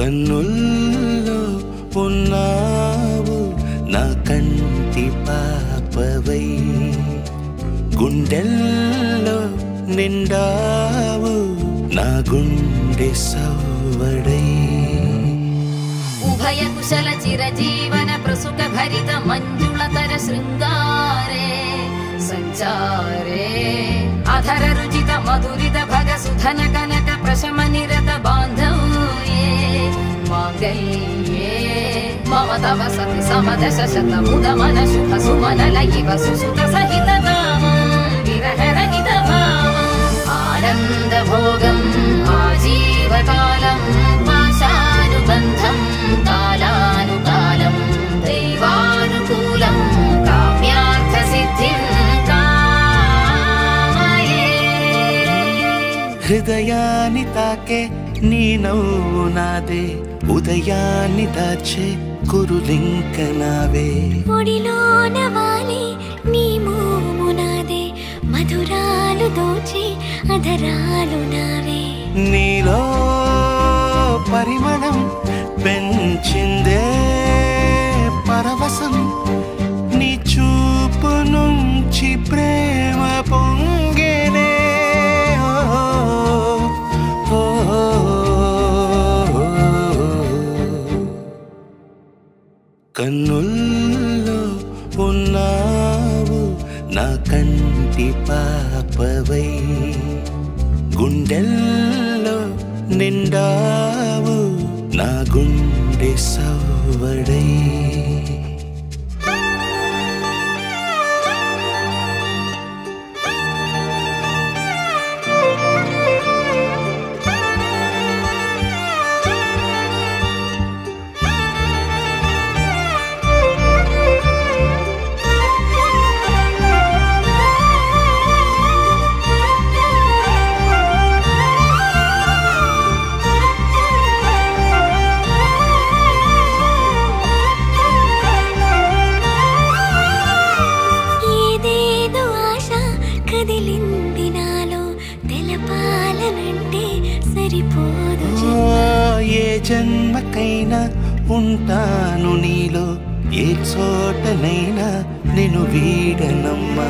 కన్నుల్లో ఉన్నావు నా కంటి పాపవై, గుండెల్లో నిండావు నా గుండె సవ్వడై. ఉభయ కుశల చిరజీవన ప్రసుక భరిత మంజుళతర శృంగారే సంచారే, అధర రుచిత మధురిత భగ సుధన కనక ప్రశమ నిరత బాంధవ్యే మాంగళ్యే మమ తవ సతి సమదశ శత ముదమన శుభ సుమనల ఇవ సుసుత సహిత కామం విరహ రహిత భావం ఆనంద భోగం ఆజీవకాలం పాశానుబంధం కాలానుకాలం దైవానుకూలం కామ్యార్థ సిద్ధిం కామయే. హృదయాన్ని తాకే నీ నవ్వు నాదే, ఉదయాన్ని దాచే కురులింక నావే. ఒడిలోన వాలి నీ మోము నాదే, మధురాలు దోచే అధరాలు నావే. నీలో పరిమళం పెంచిందే పరవశం, నీ చూపు నుంచి ప్రేమ పొంగేనే. కన్నుల్లో ఉన్నావు నా కంటి పాపవై, గుండెల్లో నిండావు నా గుండె సవ్వడై. ఏ జన్మకైనా ఉంటాను నీలో, ఏ చోటనైనా నేను వీడనమ్మా.